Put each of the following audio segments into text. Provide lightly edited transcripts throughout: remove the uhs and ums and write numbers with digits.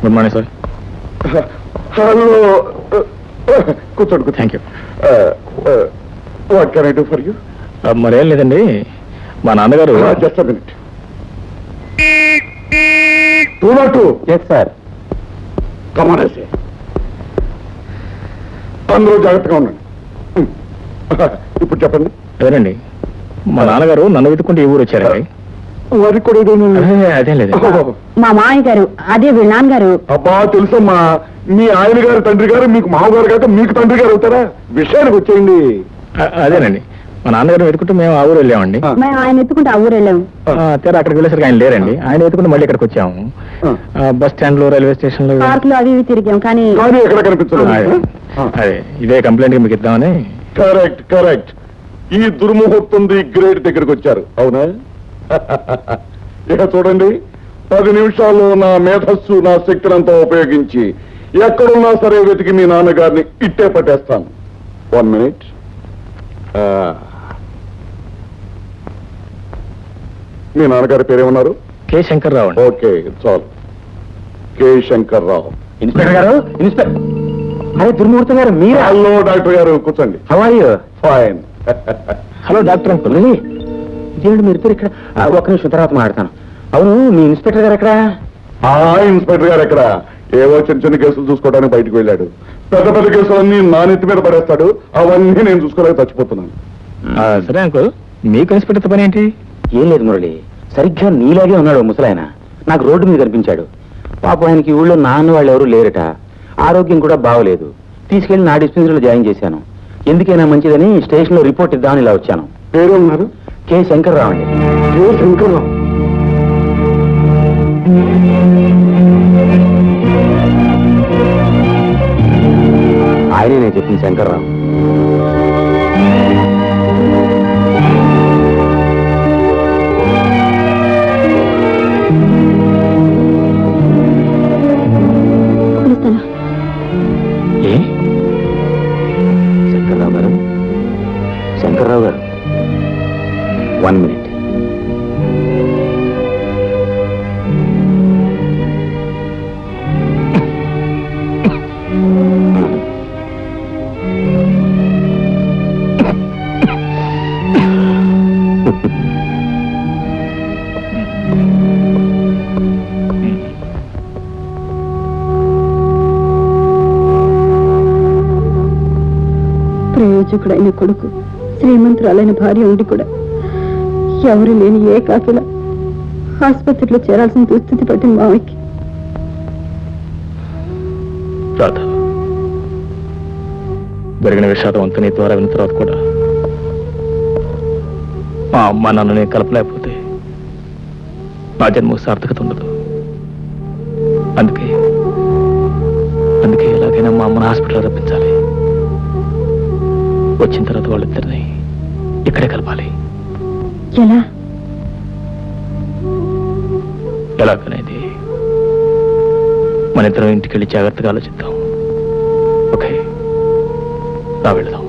Good morning sir. Hello, కూర్చోండి. Thank you. What can I do for you? మరేం లేదండి, మా నాన్నగారు. Just a minute. 202. Yes sir. కమానేసి అందరూ జాగ్రత్తగా ఉండండి. ఇప్పుడు చెప్పండి. అదేనండి, మా నాన్నగారు నన్ను వెతుక్కుంటే ఈ ఊరు వచ్చారండి. వారి కూడా అదేం లేదు. మా మామయ్య గారు, అదే వీళ్ళ నాన్నగారు. అబ్బా తెలుసమ్మా, మీ ఆయన గారు తండ్రి గారు మీకు మామగారు కాక మీకు తండ్రి గారు అవుతారా? విషయానికి వచ్చేయండి. అదేనండి, మా నాన్నగారు వెతుకుంటూ మేము ఆ ఊరు వెళ్ళామండి. మేము ఆయన ఎత్తుకుంటే ఆ ఊరు వెళ్ళాము. తీరా అక్కడికి వెళ్ళేసరికి ఆయన లేరండి. ఆయన వెతుకుంటూ మళ్ళీ ఇక్కడికి వచ్చాము. బస్ స్టాండ్ లో, రైల్వే స్టేషన్ లో, పార్క్ లో అవి ఇవి తిరిగాం కానీ ఎక్కడ కనిపించలేదు. అదే ఇదే కంప్లైంట్ మీకు ఇద్దామని. Correct correct. ఈ దుర్ముహూర్తం గ్రేట్ దగ్గరికి వచ్చారు, అవునా? ఇక చూడండి, 10 నిమిషాల్లో నా మేధస్సు, నా శక్తినంతా ఉపయోగించి ఎక్కడున్నా సరే వెతికి మీ నాన్నగారిని ఇట్టే పట్టేస్తాను. 1 minute. మీ నాన్నగారి పేరేమన్నారు? కె శంకర్రావు. ఓకే, చాలు. కె శంకర్రావు. ఇన్స్పెక్టర్ గారు. అరే దుర్మూర్తి గారు మీరు? హలో డాక్టర్ గారు, కూర్చోండి. How are you? Fine. Hello doctor uncle. ఇదేంటి మీరు ఇక్కడ? ఒక్క నిమిషం తర్వాత మాట్లాడతాను. అవును, మీ ఇన్స్పెక్టర్ గారు ఎక్కడ? ఇన్స్పెక్టర్ గారు ఎక్కడ? ఏవో చిన్న చిన్న కేసులు చూసుకోవడానికి బయటకు వెళ్ళాడు. పెద్ద పెద్ద కేసులన్నీ నా నెత్తి మీద పడేస్తాడు. అవన్నీ నేను చూసుకోలేక చచ్చిపోతున్నాను. సరే అంకుల్, మీకు ఇన్స్పెక్టర్ పని ఏంటి? ఏం లేదు మురళి, సరిగ్గా నీలాగే ఉన్నాడు ముసలాయన. నాకు రోడ్డు మీద కనిపించాడు. పాపం ఆయనకి ఊళ్ళో నాన్న వాళ్ళు ఎవరు లేరట. ఆరోగ్యం కూడా బాగోలేదు. తీసుకెళ్లి నా డిస్పెన్సరీలో జాయిన్ చేశాను. ఎందుకైనా మంచిదని స్టేషన్ లో రిపోర్ట్ ఇద్దామని ఇలా వచ్చాను. పేరు ఉన్నారు? కె శంకర్రావు అండి. కె శంకర్రావు. ఆయనే నేను చెప్పింది శంకర్రావు. ఏ శంకర్రావు గారు, శంకర్రావు గారు, 1 minute. ప్రయోజకుడైన కొడుకు, శ్రీమంతురాలైన భార్య ఉండి కూడా ఎవరు లేని ఏ కాకిల ఆసుపత్రిలో చేరాల్సిన దుస్థితి పట్టింది మావయ్యకి. రాధ, జరిగిన విషాదం అంతా నీ ద్వారా విన్న తర్వాత కూడా మా అమ్మ నాన్నని కలపలేకపోతే నా జన్మ సార్థకత ఉండదు. అందుకే ఎలాగైనా మా అమ్మని హాస్పిటల్ రప్పించాలి. వచ్చిన తర్వాత వాళ్ళిద్దరిని ఇక్కడే కలపాలి. ఎలా? ఎలాగనేది మన ఇద్దరం ఇంటికి వెళ్ళి జాగ్రత్తగా ఆలోచిద్దాం. ఓకే, రా వెళదాం.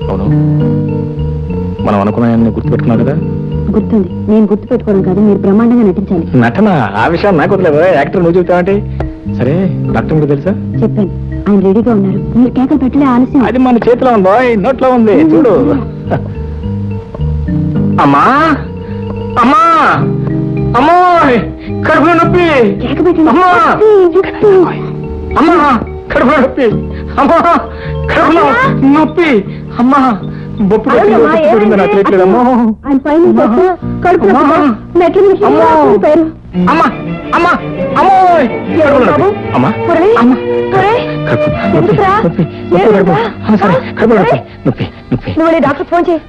అవును, మనం అనుకున్నాయని గుర్తుపెట్టుకున్నావు కదా? గుర్తుంది. నేను గుర్తు పెట్టుకోవడం కాదు, మీరు బ్రహ్మాండంగా నటించాలి. నటన ఆ విషయం నాకు వదిలేదు. యాక్టర్ నువ్వు చెబుతావంటే సరే. డాక్టర్ మీకు తెలుసా? చెప్పాను, ఆయన రెడీగా ఉన్నారు. మీరు కేకలు పెట్టలే, ఆలస్యం. అది మన చేతిలో ఉందో, నోట్లో ఉంది, చూడు. అమ్మా అమ్మా అమ్మో, కడుపులో నొప్పి. కేక పెట్టండి. అమ్మా అమ్మా, కడుపులో నొప్పి. అమ్మా, కడుపులో నొప్పి. అమ్మా, బొప్పు నాకు తెలియట్లేదమ్మా. ఆయన పైన కడుపు మెట్ల పేరు. అమ్మా అమ్మా అమ్మో, అమ్మా నువ్వు డాక్టర్ ఫోన్ చేయి.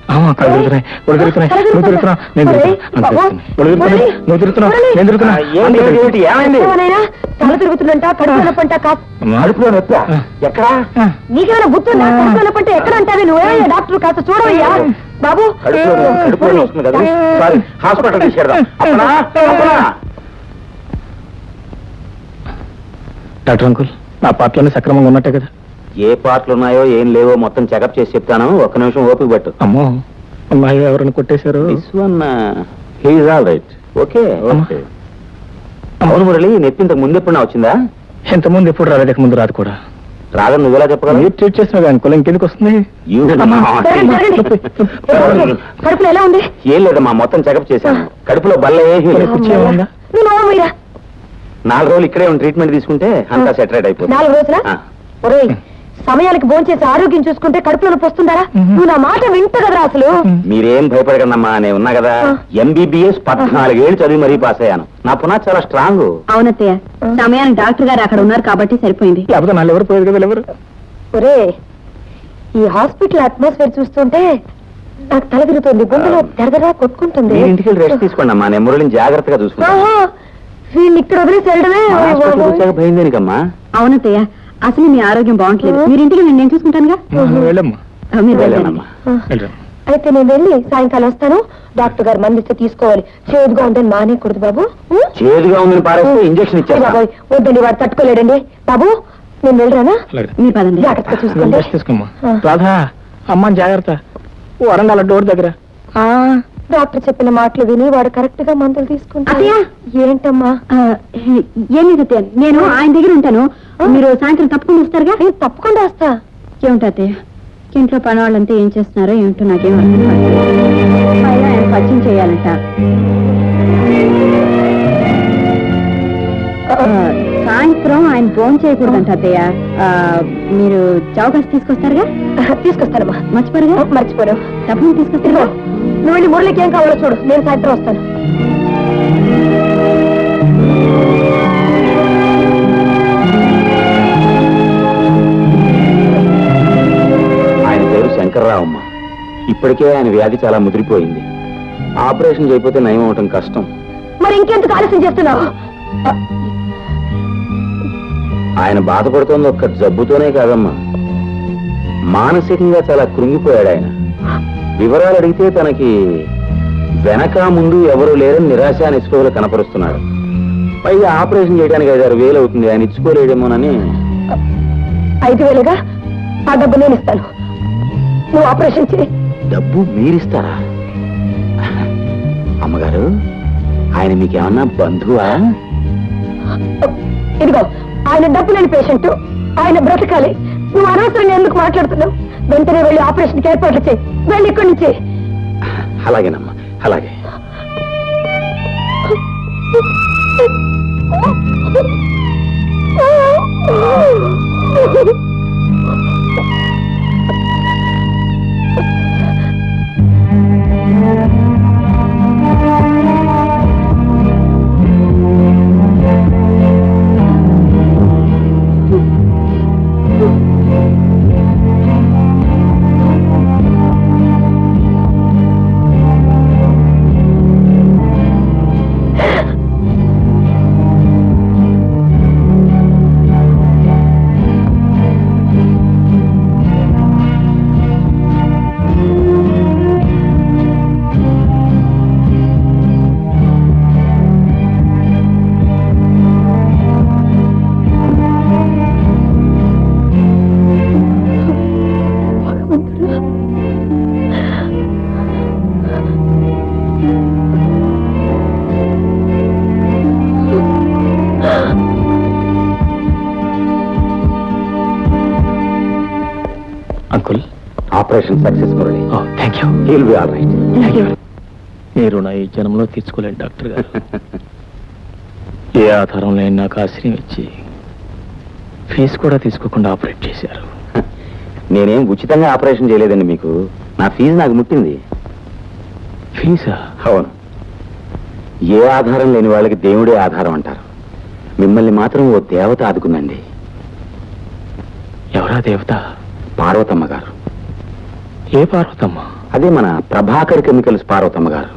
తల తిరుగుతుందంట, కడుపు నొప్పంట. అడుపులో నొప్పి ఎక్కడా? నీకేమైనా గుర్తుందా? కడుపు నొప్పంటే ఎక్కడ అంటావే నువ్వే? డాక్టర్ కాస్త చూడవయ్యా బాబు. కడుపులో వస్తుంది కదా, సారీ, హాస్పిటల్ తీసుకెళ్దాం. డాక్టర్ అంకుల్, నా పాటలన్నీ సక్రమంగా ఉన్నట్టే కదా? ఏ పార్ట్లు ఉన్నాయో ఏం లేవో మొత్తం చెకప్ చేసి చెప్తాను. ఒక్క నిమిషం ఓపిక పట్టు. అమ్మో, అమ్మాయి ఎవరైనా కొట్టేశారు. This one he is all right. Okay okay. అవును మురళి, నొప్పి ఇంతకు ముందు ఎప్పుడన్నా వచ్చిందా? ఇంతకుముందు ఎప్పుడు రాలేదు, ముందు రాదు కూడా. రాదని నువ్వెలా చెప్పగలవు? మీరు ట్రీట్ చేసిన అనుకూలం ఇంకెందుకు వస్తుంది? You naughty. కడుపులో ఎలా ఉంది? ఏం లేదమ్మా, మొత్తం చెకప్ చేశాను. కడుపులో బల్ల ఏమీ లేదు. కూర్చోమన్నా? నువ్వు నోరు మూయరా. 4 రోజులు ఇక్కడే ట్రీట్మెంట్ తీసుకుంటే అంతా సెటరేట్ అయిపోతుంది. 4 రోజులా? ఆ. ఒరేయ్, సమయానికి భోంచేసి ఆరోగ్యం చూసుకుంటే కడుపులో నొప్పి వస్తుందరా? నువ్వు నా మాట వింట కదరా అసలు. మీరేం భయపడకండమ్మా, నేను ఉన్నా కదా. MBBS 14 ఏళ్ళు చదివి మరీ పాస్ అయ్యాను. నా పునాది చాలా స్ట్రాంగ్. అవునత్తయ్య, సమయానికి డాక్టర్ గారు అక్కడ ఉన్నారు కాబట్టి సరిపోయింది. లేకపోతే నాలుగు ఎవరు పోయేది కదా, ఎవరు? ఒరే, ఈ హాస్పిటల్ అట్మాస్ఫియర్ చూస్తుంటే నాకు తల తిరుగుతుంది, గుండెలో దరదరా కొట్టుకుంటుంది. మీరు ఇంటికి రెస్ట్ తీసుకోండి అమ్మా, నేను మురళిని జాగ్రత్తగా చూసుకుంటాను. ఆహా, వీడిని ఇక్కడ వదిలేసి వెళ్ళడమే. హాస్పిటల్కి వచ్చాక భయం దేనికమ్మా? అవునత్తయ్య, అసలు మీ ఆరోగ్యం బాగుంటలేదు. మీరు ఇంటికి నేను చూసుకుంటానుగా. వెళ్ళమ్మా. మీరు వెళ్ళానమ్మా. వెళ్ళరా. అయితే నేను వెళ్ళి సాయంకాలం వస్తాను. డాక్టర్ గారు మందిస్తే తీసుకోవాలి. చేదుగా ఉందని మానేయకూడదు బాబు. చేదుగా ఉందని పారేస్తే ఇంజక్షన్ ఇచ్చేస్తా. బాబోయ్, వద్దండి, వాడు తట్టుకోలేడండి. బాబు, నేను వెళ్ళరానా? అలాగే. మీరు పదండి, జాగ్రత్తగా చూసుకోండి. రెస్ట్ తీసుకోమ్మా. రాధా, అమ్మ జాగ్రత్త. వరండాల డోర్ దగ్గర. డాక్టర్ చెప్పిన మాటలు విని వాడు కరెక్ట్ గా మందులు తీసుకుంటా. ఏంటమ్మా? ఏమి నేను ఆయన దగ్గర ఉంటాను. మీరు సాయంత్రం తప్పకుండా వస్తారుగా? తప్పకుండా వస్తా. ఏమిటి అత్తయ్య, ఇంట్లో పని వాళ్ళంతా ఏం చేస్తున్నారో ఏమిటో నాకేం అర్థం కాదు. ఆయన పరిచయం చేయాలంట. సాయంత్రం ఆయన ఫోన్ చేయకూడదంట అత్తయ్య. మీరు చౌకాసి తీసుకొస్తారుగా? తీసుకొస్తానమ్మా. మర్చిపోరుగా? మర్చిపోరు. డబ్బులు తీసుకొస్తారా? నువ్వు వెళ్ళి మురళికి ఏం కావాలో చూడు, నేను సాయంత్రం వస్తాను. ఆయన పేరు శంకర్రావమ్మ. ఇప్పటికే ఆయన వ్యాధి చాలా ముదిరిపోయింది. ఆపరేషన్ చేయకపోతే నయం అవటం కష్టం. మరి ఇంకెందుకు ఆలస్యం చేస్తున్నావు? ఆయన బాధపడుతోంది ఒక్క జబ్బుతోనే కాదమ్మా, మానసికంగా చాలా కృంగిపోయాడు ఆయన. వివరాలు అడిగితే తనకి వెనక ముందు ఎవరు లేరని నిరాశ నిస్పృహలు కనపరుస్తున్నాడు. పైగా ఆపరేషన్ చేయడానికి 5,000-6,000 అవుతుంది. ఆయన ఇచ్చుకోలేడేమోనని. 5,000గా? ఆ డబ్బు నేను ఇస్తాను, నువ్వు ఆపరేషన్ చేయి. డబ్బు మీరిస్తారా? అమ్మగారు, ఆయన మీకేమన్నా బంధువా? ఇదిగో, ఆయన డబ్బు లేని పేషెంట్, ఆయన బ్రతకాలి. నువ్వు అనవసరంగా ఎందుకు మాట్లాడుతున్నావు? వెంటనే వెళ్ళి ఆపరేషన్కి ఏర్పాట్లు చేయి. వెళ్ళి ఇక్కడి నుంచి. అలాగేనమ్మా, అలాగే. Uncle, operation success Murali. Thank you. He'll be all right. మీరు నా ఈ జన్మలో తీర్చుకోలేండి డాక్టర్ గారు. ఏ ఆధారం లేని నాకు ఆశ్రయం ఇచ్చి ఫీజు కూడా తీసుకోకుండా ఆపరేట్ చేశారు. నేనేం ఉచితంగా ఆపరేషన్ చేయలేదండి మీకు. నా ఫీజు నాకు ముట్టింది. ఫీజా? అవును. ఏ ఆధారం లేని వాళ్ళకి దేవుడే ఆధారం అంటారు. మిమ్మల్ని మాత్రం ఓ దేవత ఆదుకుందండి. ఎవరా దేవత? పార్వతమ్మ గారు. ఏ పార్వతమ్మ? అదే మన ప్రభాకర్ కెమికల్స్ పార్వతమ్మ గారు.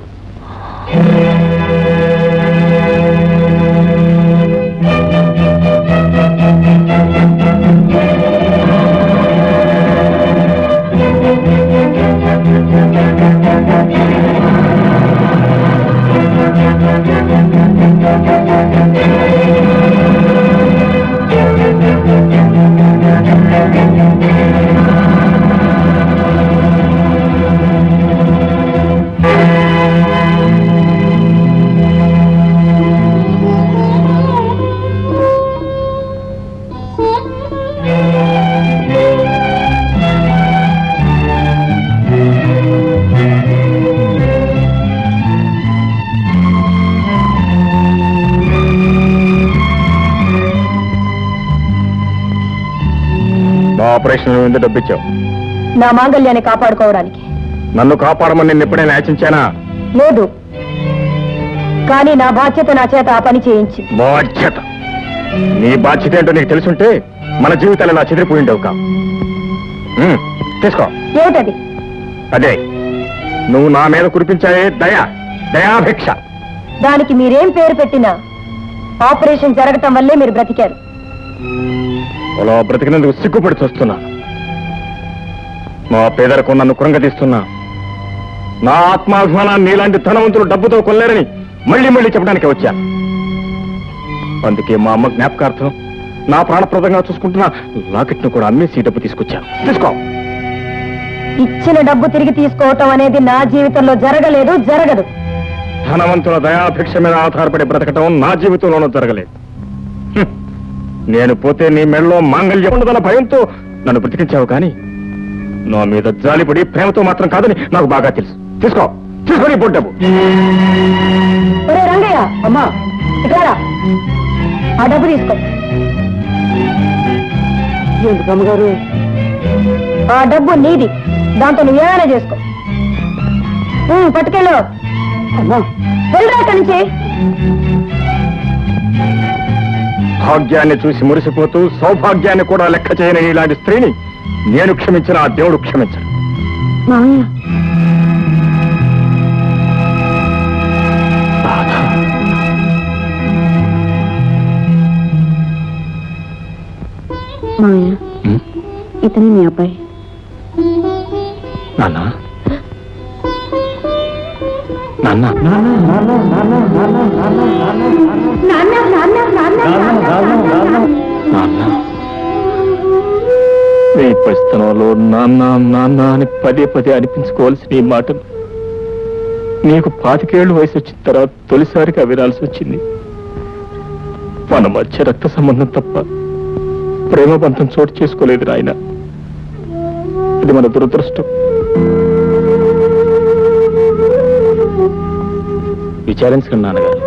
ఆపరేషన్ ఎందుకు డబ్బిచ్చావు? నా మాంగళ్యాన్ని కాపాడుకోవడానికి. నన్ను కాపాడమని నేను ఎప్పుడైనా యాచించానా? లేదు, కానీ నా బాధ్యత నా చేత ఆ పని చేయించింది. బాధ్యత? నీ బాధ్యత ఏంటో నీకు తెలుసుంటే మన జీవితాలు ఇలా చెదిరిపోయిండవు కా. తీసుకో. ఏమిటది? అదే నువ్వు నా మీద కురిపించాయే దయాభిక్ష. దానికి మీరేం పేరు పెట్టినా ఆపరేషన్ జరగటం వల్లే మీరు బ్రతికారు. అలా బ్రతికినందుకు సిగ్గుపడి చూస్తున్నా. మా పేదలకు నన్ను కృంగతీస్తున్నా. నా ఆత్మాభిమానాన్ని నీలాంటి ధనవంతులు డబ్బుతో కొల్లేరని మళ్ళీ మళ్ళీ చెప్పడానికి వచ్చా. అందుకే మా అమ్మ జ్ఞాపకార్థం నా ప్రాణప్రదంగా చూసుకుంటున్నా లాకెట్ను కూడా అమ్మేసి డబ్బు తీసుకొచ్చా. తీసుకో. ఇచ్చిన డబ్బు తిరిగి తీసుకోవటం అనేది నా జీవితంలో జరగలేదు, జరగదు. ధనవంతుల దయాభిక్ష మీద ఆధారపడి బ్రతకటం నా జీవితంలోనూ జరగలేదు. నేను పోతే నీ మెడలో మాంగళ్యం ఉండదన్న భయంతో నన్ను బ్రతికించావు, కానీ నా మీద జాలిపడి ప్రేమతో మాత్రం కాదని నాకు బాగా తెలుసు. తీసుకో, తీసుకొని డబ్బు. ఒరే రంగయ్య, అమ్మా ఇట్లా ఆ డబ్బు తీసుకో. అమ్మగారు, ఆ డబ్బు నీది, దాంతో నువ్వేమైనా చేసుకో. పట్టుకెళ్ళు. వెళ్ళరా అక్కడి నుంచి. భాగ్యాన్ని చూసి మురిసిపోతూ సౌభాగ్యాన్ని కూడా లెక్క చేయని ఇలాంటి స్త్రీని నేను క్షమించిన ఆ దేవుడు క్షమించను. మామయ్య, మామయ్య, ఇతనే మీ అబ్బాయి. నాన్న, నాన్న, నాన్న, ఈ పరిస్థితుల్లో నాన్న నాన్న అని పదే పదే అనిపించుకోవాల్సిన ఈ మాటలు నీకు 25 ఏళ్ళు వయసు వచ్చిన తర్వాత తొలిసారిగా వినాల్సి వచ్చింది. మన మధ్య రక్త సంబంధం తప్ప ప్రేమ బంధం చోటు చేసుకోలేదు నాయన. ఇది మన దురదృష్టం. విచారించకండి నాన్నగారు,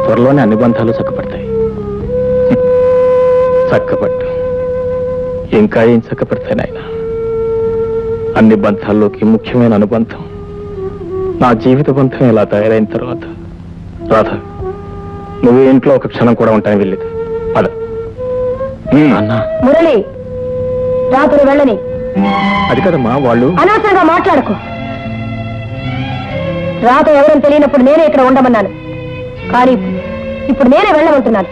త్వరలోనే అన్ని బంధాలు చక్కపడతాయి. చక్కపట్టు, ఇంకా ఏం చక్కపడతాయి నాయన. అన్ని బంధాల్లోకి ముఖ్యమైన అనుబంధం నా జీవిత బంధం ఇలా తయారైన తర్వాత రాధ, నువ్వు ఇంట్లో ఒక క్షణం కూడా ఉంటాను వెళ్ళేది. పద. అన్నా, మురళి, రాత్రి వెళ్ళని. అది కదమ్మా, వాళ్ళు అనవసరంగా మాట్లాడకు. రాత ఎవరని తెలియనప్పుడు నేనే ఇక్కడ ఉండమన్నాను, కానీ ఇప్పుడు నేనే వెళ్ళమంటున్నాను.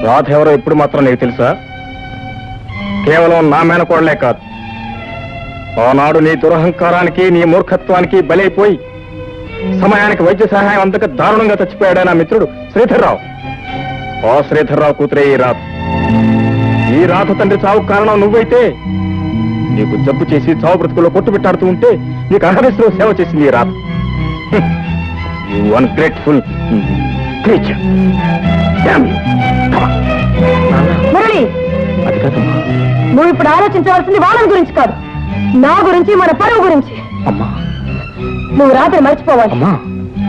రాధ ఎవరో ఇప్పుడు మాత్రం నీకు తెలుసా? కేవలం నా మేనకోడలే కాదు, ఆనాడు నీ దురహంకారానికి నీ మూర్ఖత్వానికి బలైపోయి సమయానికి వైద్య సహాయం అందక దారుణంగా చచ్చిపోయాడా నా మిత్రుడు శ్రీధర్రావు. ఆ శ్రీధర్రావు కూతురే ఈ రాధ. ఈ రాధ తండ్రి చావు కారణం నువ్వైతే నీకు జబ్బు చేసి చావు బ్రతుకుల్లో కొట్టుబెట్టాడుతూ ఉంటే నీకు అహర్నిశలో సేవ చేసింది ఈ Radha. You ungrateful creature. Damn you. Murali, అది కాదమ్మా. నువ్వు ఇప్పుడు ఆలోచించవలసింది వాళ్ళ గురించి కాదు, నా గురించి, మన పరువు గురించి. అమ్మా, నువ్వు రాత్రి మర్చిపోవాలి. అమ్మా,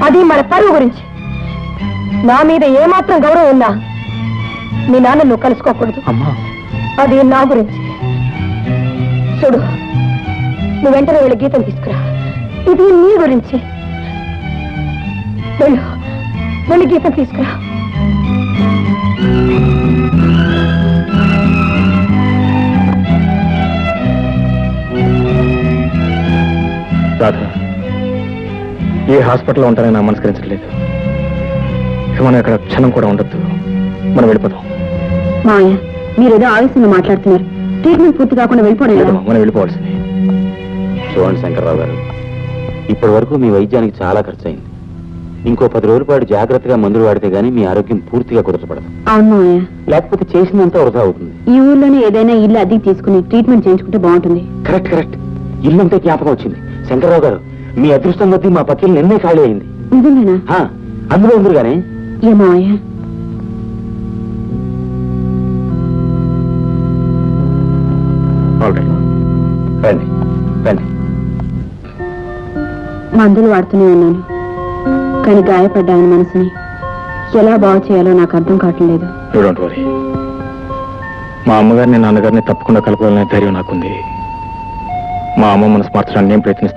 అది మన పరువు గురించి. నా మీద ఏమాత్రం గౌరవం ఉన్నా మీ నాన్న నువ్వు కలుసుకోకూడదు. అమ్మా, అది నా గురించి. చూడు, నువ్వు వెంటనే వెళ్ళి గీతం తీసుకురా. ఇది నీ గురించి. వెళ్ళు, వెళ్ళి గీతం తీసుకురా. రాధ, ఏ హాస్పిటల్లో ఉంటానని నాకు మనస్కరించట్లేదు. మనం ఇక్కడ క్షణం కూడా ఉండొద్దు, మనం వెళ్ళిపోదాం. మావయ్య, మీరేదో ఆవేశంగా మాట్లాడుతున్నారు. ట్రీట్మెంట్ పూర్తి కాకుండా వెళ్ళిపోవడం లేదమ్మా, మనం వెళ్ళిపోవాల్సింది. చూడండి శంకర్రావు గారు, ఇప్పటి వరకు మీ వైద్యానికి చాలా ఖర్చు అయింది. ఇంకో 10 రోజుల పాటు జాగ్రత్తగా మందులు వాడితే గానీ మీ ఆరోగ్యం పూర్తిగా కుదరపడదు. అవును మావయ్య, లేకపోతే చేసినంత వృధా అవుతుంది. ఈ ఊర్లోనే ఏదైనా ఇల్లు అద్దెకి తీసుకుని ట్రీట్మెంట్ చేయించుకుంటే బాగుంటుంది. Correct correct. ఇల్లంతా జ్ఞాపకం వచ్చింది. శంకర్రావు గారు, మీ అదృష్టం కొద్దీ మా పక్కన నిన్నే ఖాళీ అయింది. నిజంగానా? అందులో ఉంది గానే. ఏ మావయ్య? రండి రండి. మందులు వాడుతూనే ఉన్నాను, కానీ గాయపడ్డ ఆయన మనసుని ఎలా బాగు చేయాలో నాకు అర్థం కావట్లేదు. You don't worry. మా అమ్మగారిని నాన్నగారిని తప్పకుండా కలపాలనే ధైర్యం నాకుంది. మా అమ్మ మనసు మార్చడానికి నేను ప్రయత్నిస్తాను.